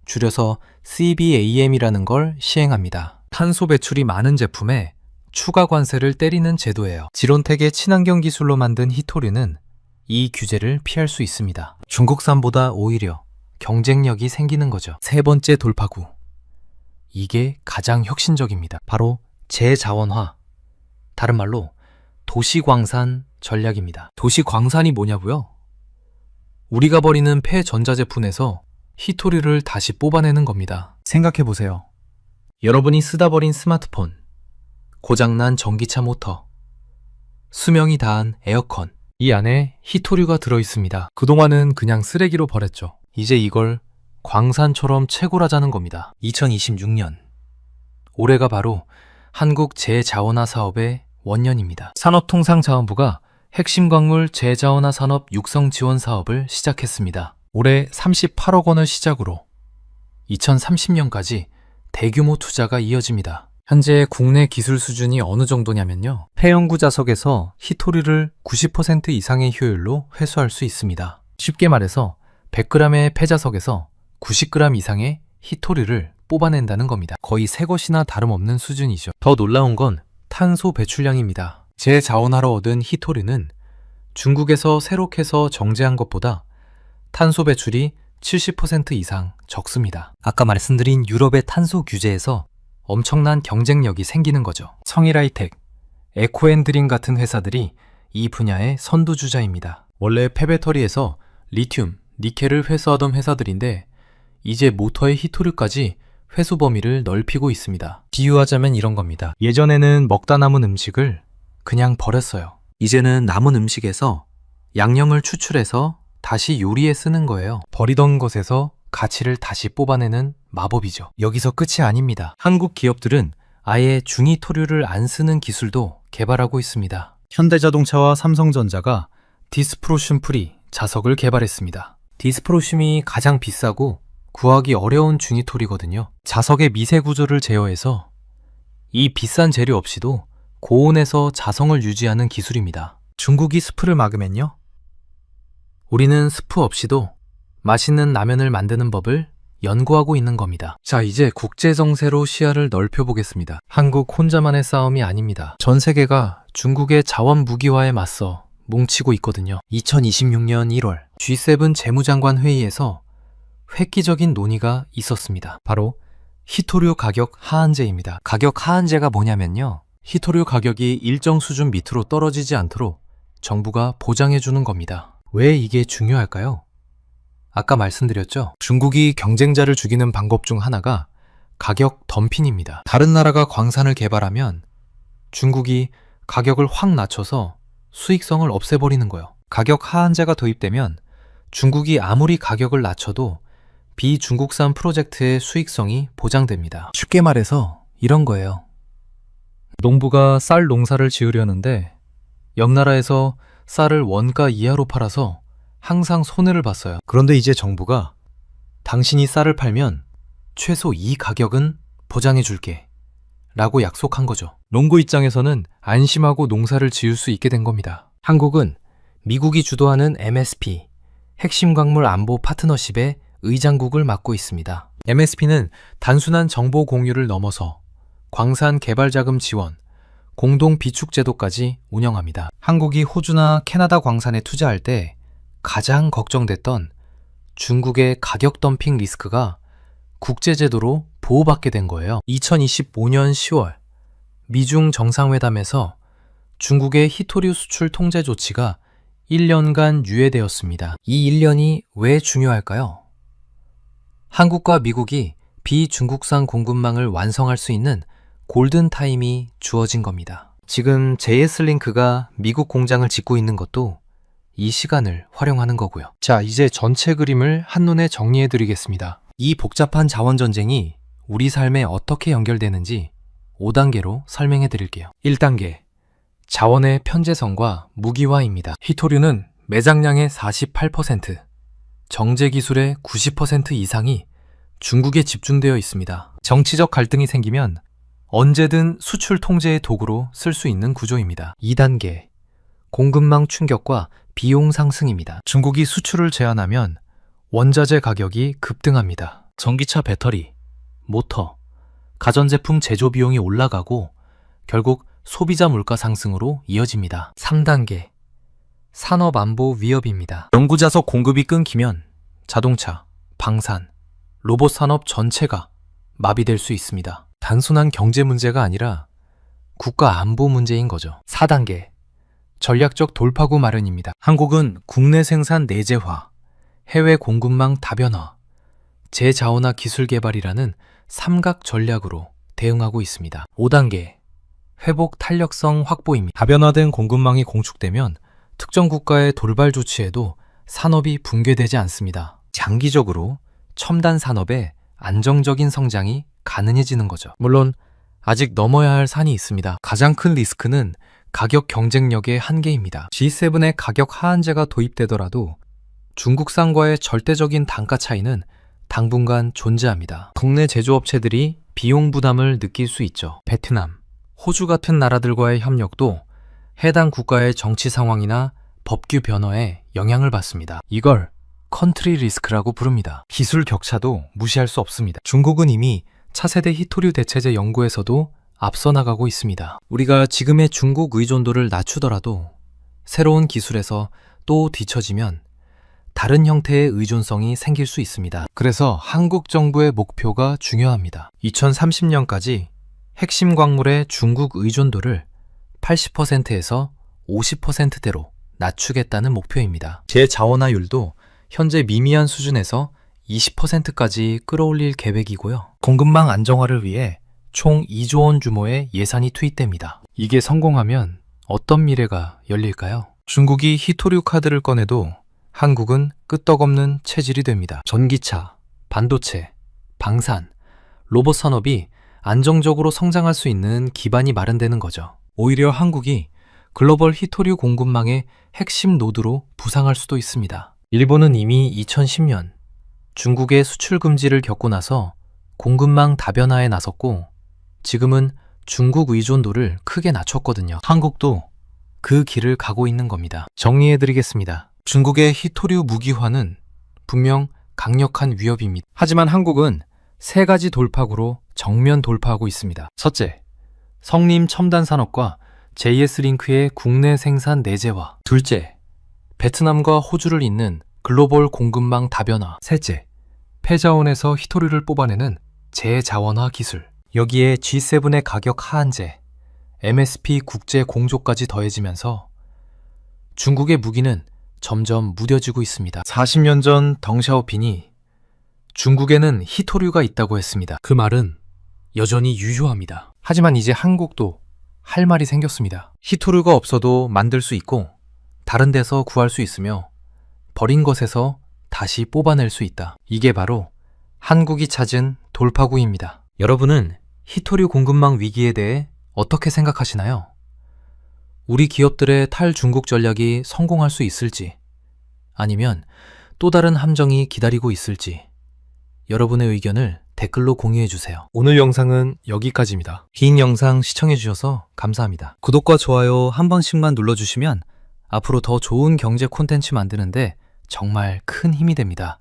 줄여서 CBAM이라는 걸 시행합니다. 탄소 배출이 많은 제품에 추가 관세를 때리는 제도예요. 지론텍의 친환경 기술로 만든 히토류는 이 규제를 피할 수 있습니다. 중국산보다 오히려 경쟁력이 생기는 거죠. 세 번째 돌파구. 이게 가장 혁신적입니다. 바로 재자원화. 다른 말로 도시광산 전략입니다. 도시광산이 뭐냐고요? 우리가 버리는 폐전자제품에서 히토류를 다시 뽑아내는 겁니다. 생각해보세요. 여러분이 쓰다 버린 스마트폰, 고장난 전기차 모터, 수명이 다한 에어컨, 이 안에 히토류가 들어있습니다. 그동안은 그냥 쓰레기로 버렸죠. 이제 이걸 광산처럼 채굴하자는 겁니다. 2026년. 올해가 바로 한국 재자원화 사업의 원년입니다. 산업통상자원부가 핵심 광물 재자원화 산업 육성 지원 사업을 시작했습니다. 올해 38억 원을 시작으로 2030년까지 대규모 투자가 이어집니다. 현재 국내 기술 수준이 어느 정도냐면요. 폐연구 자석에서 히토류를 90% 이상의 효율로 회수할 수 있습니다. 쉽게 말해서 100g의 폐자석에서 90g 이상의 히토류를 뽑아낸다는 겁니다. 거의 새 것이나 다름없는 수준이죠. 더 놀라운 건 탄소 배출량입니다. 재자원하러 얻은 히토류는 중국에서 새로 캐서 정제한 것보다 탄소 배출이 70% 이상 적습니다. 아까 말씀드린 유럽의 탄소 규제에서 엄청난 경쟁력이 생기는 거죠. 성일하이텍, 에코앤드림 같은 회사들이 이 분야의 선두주자입니다. 원래 폐배터리에서 리튬, 니켈을 회수하던 회사들인데 이제 모터의 히토류까지 회수 범위를 넓히고 있습니다. 비유하자면 이런 겁니다. 예전에는 먹다 남은 음식을 그냥 버렸어요. 이제는 남은 음식에서 양념을 추출해서 다시 요리에 쓰는 거예요. 버리던 것에서 가치를 다시 뽑아내는 마법이죠. 여기서 끝이 아닙니다. 한국 기업들은 아예 중히토류를 안 쓰는 기술도 개발하고 있습니다. 현대자동차와 삼성전자가 디스프로슘 프리 자석을 개발했습니다. 디스프로슘이 가장 비싸고 구하기 어려운 중히토리거든요. 자석의 미세 구조를 제어해서 이 비싼 재료 없이도 고온에서 자성을 유지하는 기술입니다. 중국이 스프를 막으면요? 우리는 스프 없이도 맛있는 라면을 만드는 법을 연구하고 있는 겁니다. 자, 이제 국제 정세로 시야를 넓혀보겠습니다. 한국 혼자만의 싸움이 아닙니다. 전 세계가 중국의 자원 무기화에 맞서 뭉치고 있거든요. 2026년 1월 G7 재무장관 회의에서 획기적인 논의가 있었습니다. 바로 히토류 가격 하한제입니다. 가격 하한제가 뭐냐면요, 히토류 가격이 일정 수준 밑으로 떨어지지 않도록 정부가 보장해주는 겁니다. 왜 이게 중요할까요? 아까 말씀드렸죠? 중국이 경쟁자를 죽이는 방법 중 하나가 가격 덤핑입니다. 다른 나라가 광산을 개발하면 중국이 가격을 확 낮춰서 수익성을 없애버리는 거예요. 가격 하한제가 도입되면 중국이 아무리 가격을 낮춰도 비중국산 프로젝트의 수익성이 보장됩니다. 쉽게 말해서 이런 거예요. 농부가 쌀 농사를 지으려는데 옆 나라에서 쌀을 원가 이하로 팔아서 항상 손해를 봤어요. 그런데 이제 정부가 당신이 쌀을 팔면 최소 이 가격은 보장해 줄게 라고 약속한 거죠. 농구 입장에서는 안심하고 농사를 지을 수 있게 된 겁니다. 한국은 미국이 주도하는 MSP, 핵심 광물 안보 파트너십의 의장국을 맡고 있습니다. MSP는 단순한 정보 공유를 넘어서 광산 개발 자금 지원, 공동 비축 제도까지 운영합니다. 한국이 호주나 캐나다 광산에 투자할 때 가장 걱정됐던 중국의 가격 덤핑 리스크가 국제제도로 보호받게 된 거예요. 2025년 10월 미중 정상회담에서 중국의 히토류 수출 통제 조치가 1년간 유예되었습니다. 이 1년이 왜 중요할까요? 한국과 미국이 비중국산 공급망을 완성할 수 있는 골든타임이 주어진 겁니다. 지금 JS링크가 미국 공장을 짓고 있는 것도 이 시간을 활용하는 거고요. 자, 이제 전체 그림을 한눈에 정리해 드리겠습니다. 이 복잡한 자원 전쟁이 우리 삶에 어떻게 연결되는지 5단계로 설명해 드릴게요. 1단계, 자원의 편재성과 무기화입니다. 히토류는 매장량의 48%, 정제 기술의 90% 이상이 중국에 집중되어 있습니다. 정치적 갈등이 생기면 언제든 수출 통제의 도구로 쓸 수 있는 구조입니다. 2단계, 공급망 충격과 비용 상승입니다. 중국이 수출을 제한하면 원자재 가격이 급등합니다. 전기차 배터리, 모터, 가전제품 제조 비용이 올라가고 결국 소비자 물가 상승으로 이어집니다. 3단계, 산업 안보 위협입니다. 연구자석 공급이 끊기면 자동차, 방산, 로봇 산업 전체가 마비될 수 있습니다. 단순한 경제 문제가 아니라 국가 안보 문제인 거죠. 4단계, 전략적 돌파구 마련입니다. 한국은 국내 생산 내재화, 해외 공급망 다변화, 재자원화 기술 개발이라는 삼각 전략으로 대응하고 있습니다. 5단계, 회복 탄력성 확보입니다. 다변화된 공급망이 공축되면 특정 국가의 돌발 조치에도 산업이 붕괴되지 않습니다. 장기적으로 첨단 산업의 안정적인 성장이 가능해지는 거죠. 물론 아직 넘어야 할 산이 있습니다. 가장 큰 리스크는 가격 경쟁력의 한계입니다. G7의 가격 하한제가 도입되더라도 중국산과의 절대적인 단가 차이는 당분간 존재합니다. 국내 제조업체들이 비용 부담을 느낄 수 있죠. 베트남, 호주 같은 나라들과의 협력도 해당 국가의 정치 상황이나 법규 변화에 영향을 받습니다. 이걸 컨트리 리스크라고 부릅니다. 기술 격차도 무시할 수 없습니다. 중국은 이미 차세대 히토류 대체제 연구에서도 앞서 나가고 있습니다. 우리가 지금의 중국 의존도를 낮추더라도 새로운 기술에서 또 뒤처지면 다른 형태의 의존성이 생길 수 있습니다. 그래서 한국 정부의 목표가 중요합니다. 2030년까지 핵심 광물의 중국 의존도를 80%에서 50%대로 낮추겠다는 목표입니다. 재자원화율도 현재 미미한 수준에서 20%까지 끌어올릴 계획이고요. 공급망 안정화를 위해 총 2조 원 규모의 예산이 투입됩니다. 이게 성공하면 어떤 미래가 열릴까요? 중국이 히토류 카드를 꺼내도 한국은 끄떡없는 체질이 됩니다. 전기차, 반도체, 방산, 로봇 산업이 안정적으로 성장할 수 있는 기반이 마련되는 거죠. 오히려 한국이 글로벌 히토류 공급망의 핵심 노드로 부상할 수도 있습니다. 일본은 이미 2010년 중국의 수출 금지를 겪고 나서 공급망 다변화에 나섰고 지금은 중국 의존도를 크게 낮췄거든요. 한국도 그 길을 가고 있는 겁니다. 정리해드리겠습니다. 중국의 히토류 무기화는 분명 강력한 위협입니다. 하지만 한국은 세 가지 돌파구로 정면 돌파하고 있습니다. 첫째, 성림 첨단 산업과 JS링크의 국내 생산 내재화. 둘째, 베트남과 호주를 잇는 글로벌 공급망 다변화. 셋째, 폐자원에서 히토류를 뽑아내는 재자원화 기술. 여기에 G7의 가격 하한제, MSP 국제 공조까지 더해지면서 중국의 무기는 점점 무뎌지고 있습니다. 40년 전 덩샤오핑이 중국에는 히토류가 있다고 했습니다. 그 말은 여전히 유효합니다. 하지만 이제 한국도 할 말이 생겼습니다. 히토류가 없어도 만들 수 있고 다른 데서 구할 수 있으며 버린 것에서 다시 뽑아낼 수 있다. 이게 바로 한국이 찾은 돌파구입니다. 여러분은 히토류 공급망 위기에 대해 어떻게 생각하시나요? 우리 기업들의 탈중국 전략이 성공할 수 있을지, 아니면 또 다른 함정이 기다리고 있을지, 여러분의 의견을 댓글로 공유해주세요. 오늘 영상은 여기까지입니다. 긴 영상 시청해주셔서 감사합니다. 구독과 좋아요 한 번씩만 눌러주시면 앞으로 더 좋은 경제 콘텐츠 만드는데 정말 큰 힘이 됩니다.